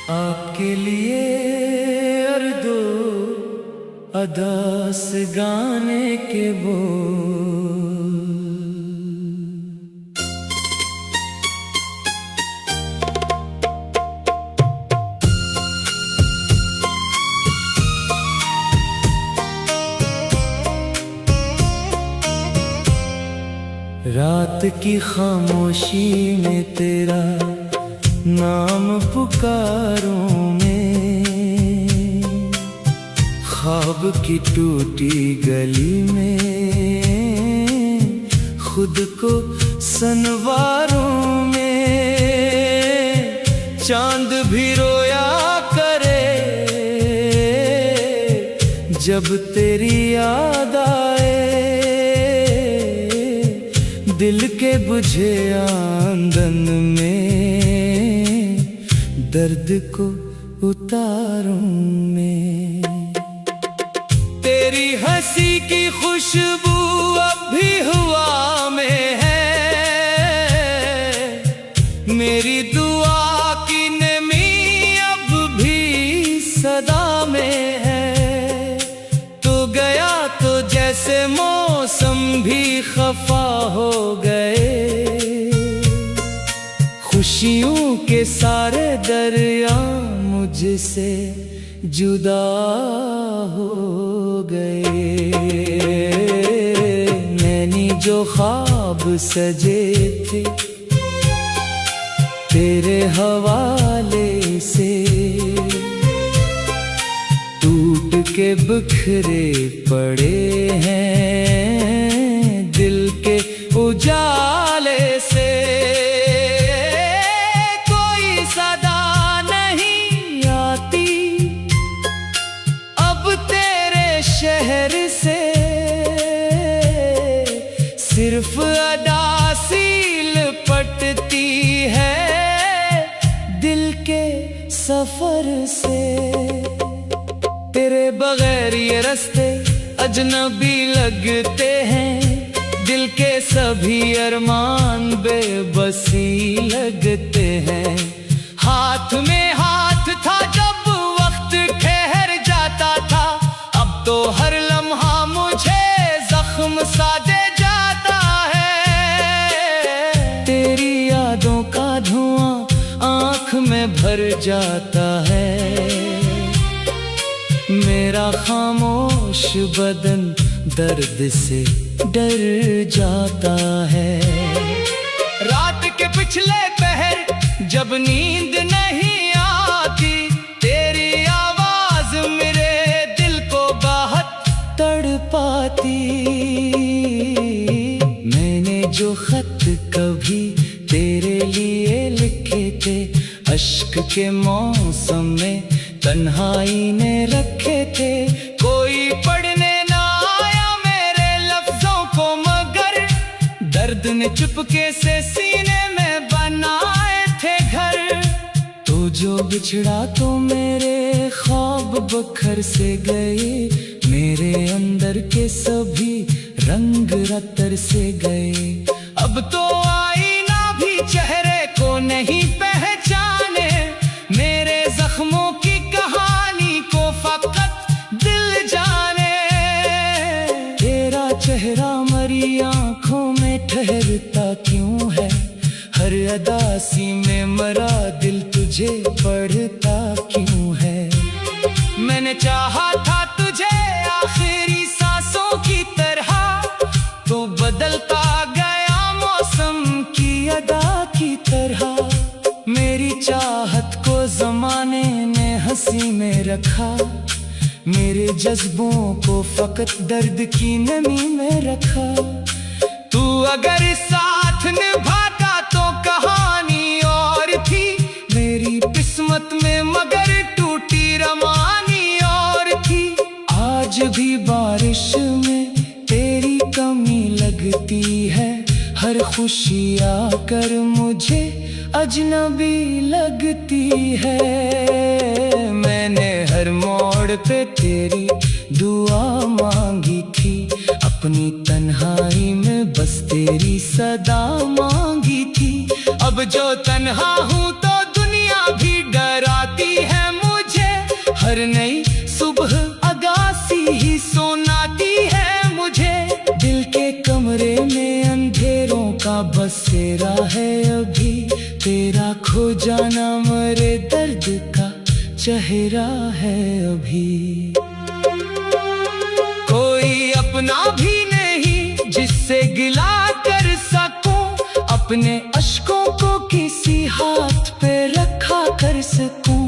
आपके लिए और दो अदा से गाने के बोल। रात की खामोशी में तेरा नाम पुकारूं मैं, ख्वाब की टूटी गली में खुद को संवारूं मैं। चांद भी रोया करे जब तेरी याद आए, दिल के बुझे आंगन में दर्द को उतारूं मैं। तेरी हंसी की खुशबू अब भी हवा में है, मेरी दुआ की नमी अब भी सदा में है। तो गया तो जैसे मौसम भी खफा हो गए, खुशियों के सारे दरिया मुझसे जुदा हो गए। मैंने जो ख्वाब सजे थे तेरे हवाले से, टूट के बिखरे पड़े हैं दिल के उजाले से। कोई सदा नहीं आती अब तेरे शहर से, सिर्फ अदासी लिपटती है दिल के सफर से। तेरे बगैर ये रास्ते अजनबी लगते हैं, दिल के सभी अरमान बेबसी लगते हैं। हाथ में हाथ था जब वक्त ठहर जाता था, अब तो हर लम्हा मुझे जख्म सा दे जाता है। तेरी यादों का धुआं आँख में भर जाता है, मेरा खामोश बदन दर्द से डर जाता है। रात के पिछले पहर जब नींद नहीं आती, तेरी आवाज मेरे दिल को बहुत तड़पाती। मैंने जो खत कभी तेरे लिए लिखे थे, अश्क के मौसम में तन्हाई ने रखे थे। कोई पढ़ने ना आया मेरे लफ्जों को, मगर दर्द ने चुपके से सीने में बनाए थे घर। तो जो बिछड़ा तो मेरे ख्वाब बखर से गए, मेरे अंदर के सभी रंग रतर से गए। अब तो आईना भी चेहरे को नहीं पहचाने, मेरे जख्मों की कहानी को फकत दिल जाने। तेरा चेहरा मरी आंखों में ठहरता क्यों है, हर अदासी में मरा दिल तुझे पढ़ता क्यों है। मैंने चाहा था तुझे आखिरी सांसों की तरह, तो बदलता गया मौसम की अदा की तरह। मेरी चाहत को जमाने ने हंसी में रखा, मेरे जज्बों को फकत दर्द की नमी में रखा। तू अगर साथ निभाता तो कहानी और थी, मेरी किस्मत में मगर टूटी रवानी और थी। आज भी बारिश में तेरी कमी लगती है, हर खुशी आकर मुझे अजनबी लगती है। मैंने हर मोड़ पे तेरी दुआ मांगी थी, अपनी तन्हाई में बस तेरी सदा मांगी थी। अब जो तन्हा हूँ तो दुनिया भी डराती मेरा है अभी, तेरा खो जाना मेरे दर्द का चेहरा है अभी। कोई अपना भी नहीं जिससे गिला कर सकूं, अपने अश्कों को किसी हाथ पे रखा कर सकूं।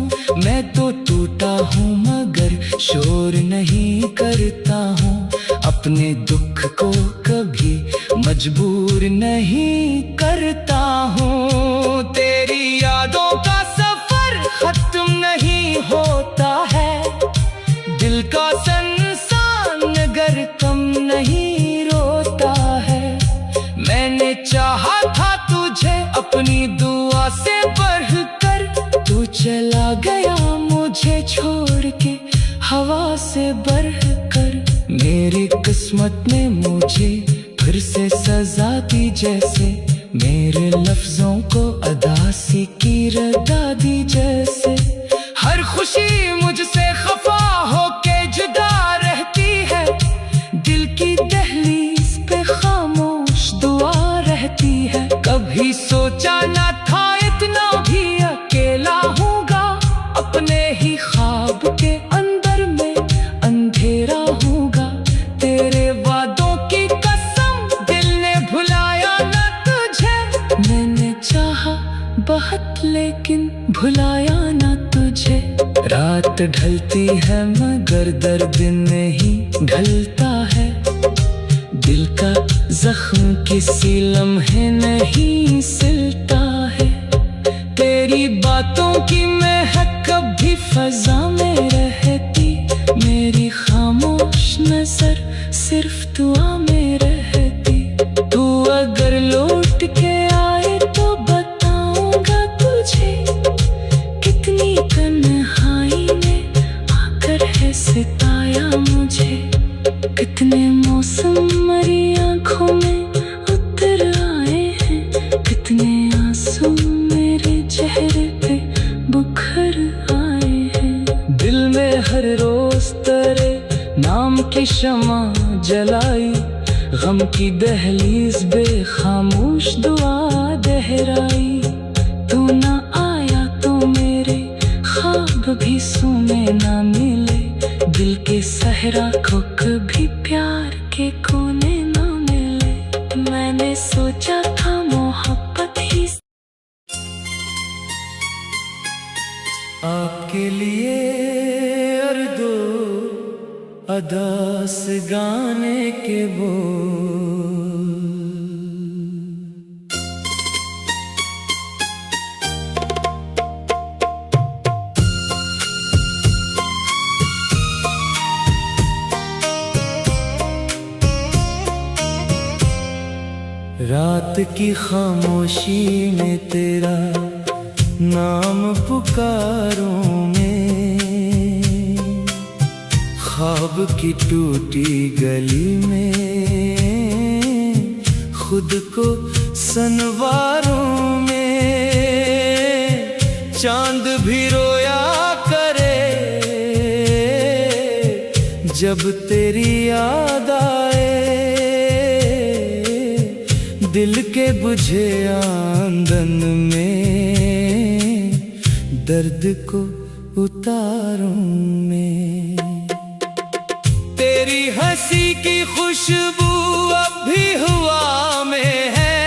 मैं तो टूटा हूँ मगर शोर नहीं करता हूँ, अपने दुख को कभी मजबूर नहीं करता हूँ। तेरी यादों का सफर खत्म नहीं होता है, दिल का संसान अगर कम नहीं रोता है। मैंने चाहा था तुझे अपनी दुआ से बढ़कर, तू चला गया मुझे छोड़ के हवा से बढ़कर। मेरी किस्मत ने मुझे फिर से सजा दी, जैसे मेरे लफ्जों को अदा सी की रदा दी जैसे। हर खुशी मुझसे खफा होके जुदा रहती है, दिल की दहलीज पे खामोश दुआ रहती है। कभी सोचा ना था इतना भी अकेला हूँगा, अपने ही ख्वाब के अंदर में अंधेरा हूँगा। तेरे वादों की कसम दिल ने भुलाया ना तुझे, मैंने चाहा बहुत लेकिन भुलाया ना तुझे। रात ढलती है मगर दर्द नहीं ढलता है, दिल का जख्म किसी लम्हे नहीं सिलता है। तेरी बातों की महक कभी फजा में रहती, मेरी खामोश नजर सिर्फ दुआ में रहती। तू अगर लौट के आए तो बताऊंगा तुझे, कितनी तन्हाई में आकर है सिताया मुझे। कितने मौसम मेरी आंखों में उतर आए हैं, कितने आंसू मेरे चेहरे पे बुखर आए हैं। दिल में हर रोज तेरे नाम की शमा जलाई, गम की दहलीज बेखामोश दुआ दोहराई। तू ना आया तो मेरे ख्वाब भी सुने ना मिले, दिल के सहरा को कभी प्यार के कोने ना मिले। मैंने सोचा था मोहब्बत ही आपके लिए और दो अदास गाने के बोल। रात की खामोशी में तेरा नाम पुकारूं मैं, ख्वाब की टूटी गली में खुद को संवारूं मैं। चांद भी रोया करे जब तेरी याद आए, दिल के बुझे आंगन में दर्द को उतारूं मैं। तेरी हंसी की खुशबू अब भी हवा में है,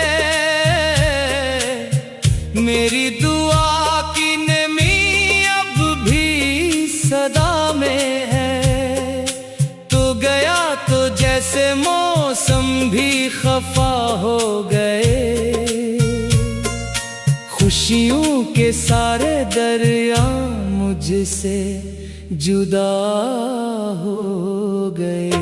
मेरी दुआ की नमी अब भी सदा में है। तो गया तो जैसे मौसम भी खफा हो गए, खुशियों के सारे दरिया मुझसे जुदा हो गए।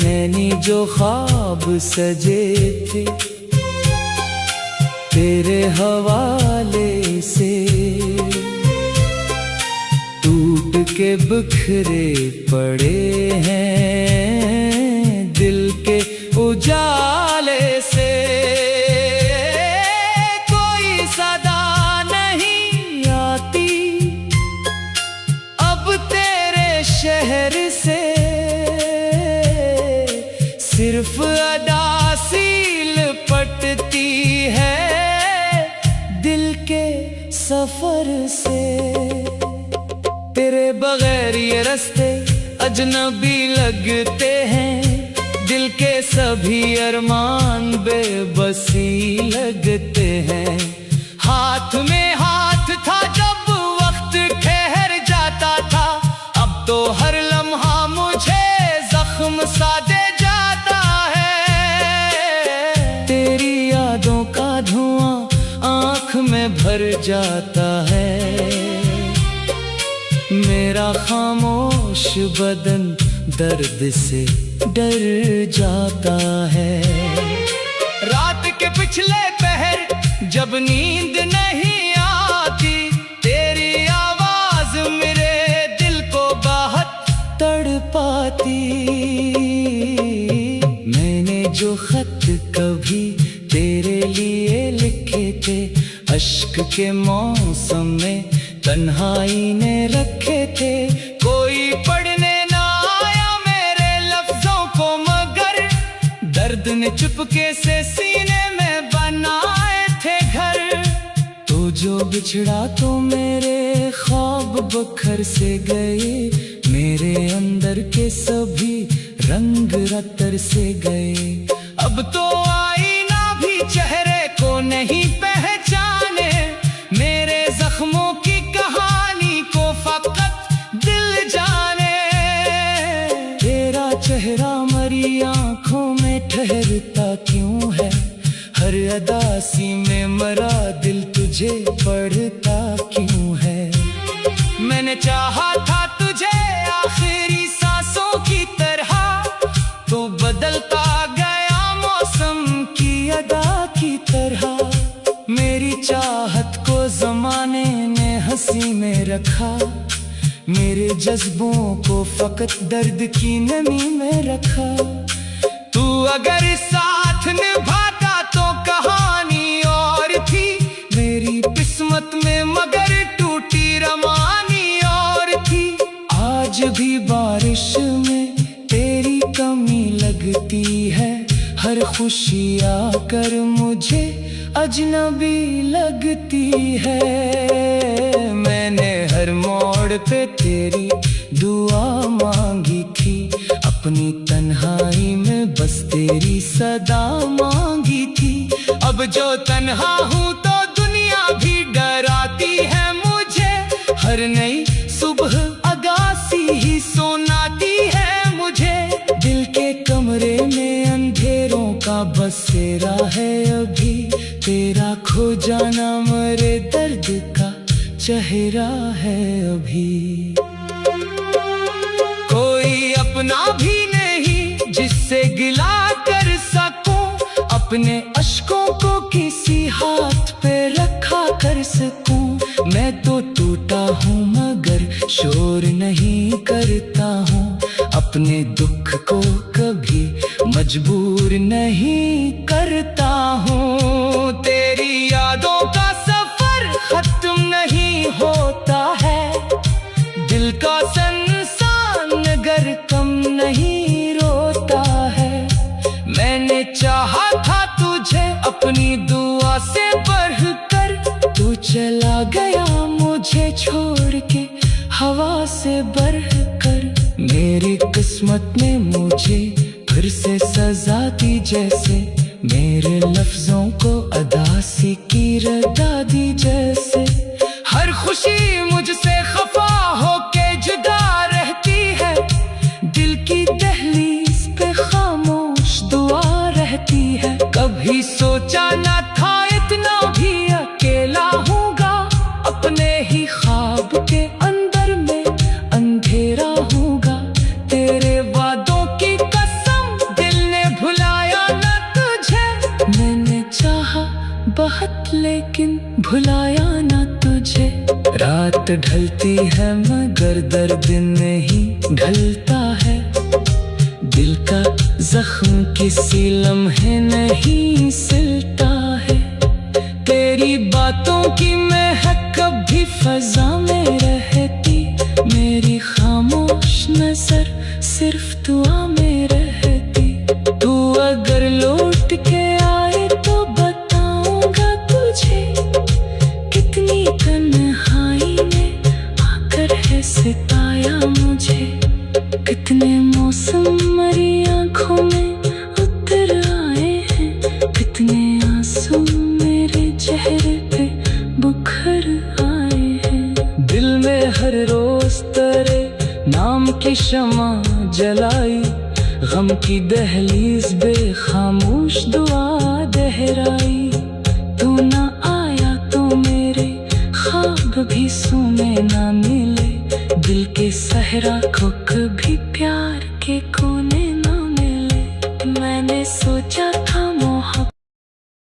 नैनी जो ख्वाब सजे थे तेरे हवाले से, टूट के बिखरे पड़े हैं दिल के उजाले से। कोई सदा नहीं आती अब तेरे शहर से, सिर्फ अदासील सफर से। तेरे बगैर ये रास्ते अजनबी लगते हैं, दिल के सभी अरमान बेबसी लगते हैं। हाथ में हाथ था जब वक्त ठहर जाता था, अब तो हर लम्हा मुझे जख्म सा दे जाता है। तेरी यादों का धुआं आँख में भर जाता है, मेरा खामोश बदन दर्द से डर जाता है। रात के पिछले पहर जब नींद नहीं आती, तेरी आवाज मेरे दिल को बहुत तड़पाती। मैंने जो खत कभी तेरे लिए लिखे थे, अश्क के मौसम में तन्हाई ने रखे थे। कोई पढ़ने ना आया मेरे लफ्जों को, मगर दर्द ने चुपके से सीने में बनाए थे घर। तो जो बिछड़ा तो मेरे ख्वाब बखर से गए, मेरे अंदर के सभी रंग रतर से गए। अब तो आईना भी चेहरे को नहीं पहचाने, मेरे जख्मों की कहानी को फकत दिल जाने। तेरा चेहरा मरी आंखों में ठहरता क्यों है, हर अदासी में मरा दिल तुझे पढ़ता क्यों है। मैंने चाहा था तुझे आखिरी सांसों की तरह, तो बदलता गया मौसम की अदा की तरह। मेरी चाहत को जमाने ने हंसी में रखा, मेरे जज्बों को फकत दर्द की नमी में रखा। तू अगर साथ निभाता तो कहानी और थी, मेरी किस्मत में मगर टूटी रवानी और थी। आज भी बारिश में तेरी कमी लगती है, हर खुशी आकर मुझे अजनबी लगती है। मैंने हर मोड़ पे तेरी दुआ मांगी थी, अपनी तन्हाई में बस तेरी सदा मांगी थी। अब जो तन्हा हूँ तो दुनिया भी डराती है मुझे, हर नई सुबह अगासी ही सोनाती है मुझे। दिल के कमरे में अंधेरों का बसेरा है अभी, तेरा खो जाना मरे दर्द का चेहरा है अभी। कोई अपना भी नहीं जिससे गिला कर सकूं, अपने अश्कों को किसी हाथ पे रखा कर सकूं। मैं तो टूटा हूँ मगर शोर नहीं करता हूँ, अपने दुख को कभी मजबूर नहीं करता हूँ। तेरी यादों का सफर खत्म नहीं होता है, दिल का संसान अगर कम नहीं रोता है। मैंने चाहा था तुझे अपनी दुआ से बढ़कर, तू चला गया मुझे छोड़ के हवा से बढ़कर। मेरी किस्मत ने मुझे फिर से सजा दी, जैसे मेरे लफ्जों को अदासी की रदा दी जैसे। हर खुशी मुझसे खफा होके जुदा रहती है, दिल की दहलीज पे खामोश दुआ रहती है। कभी सोचा न था इतना भी अकेला हूँगा, अपने ही ख्वाब के अंदर में अंधेरा हूँगा। तेरे वादों की कसम दिल ने भुलाया न तुझे, मैंने चाहा बहुत लेकिन भुलाया न तुझे। रात ढलती है मगर दर्द नहीं ढलता है, दिल का जख्म किसी लम्हे नहीं सिलता है। तेरी बातों की महक कभी फजा में रहती, मेरी खामोश नजर सिर्फ दुआ में रहती। तू अगर लौट के आए तो बताऊंगा तुझे कितनी तन्हा मासूम मेरे चेहरे पे बुखर आए हैं। दिल में हर रोज तेरे नाम की शमा जलाई, गम की दहलीज बे खामोश दुआ दोहराई। तू ना आया तो मेरे ख्वाब भी सुन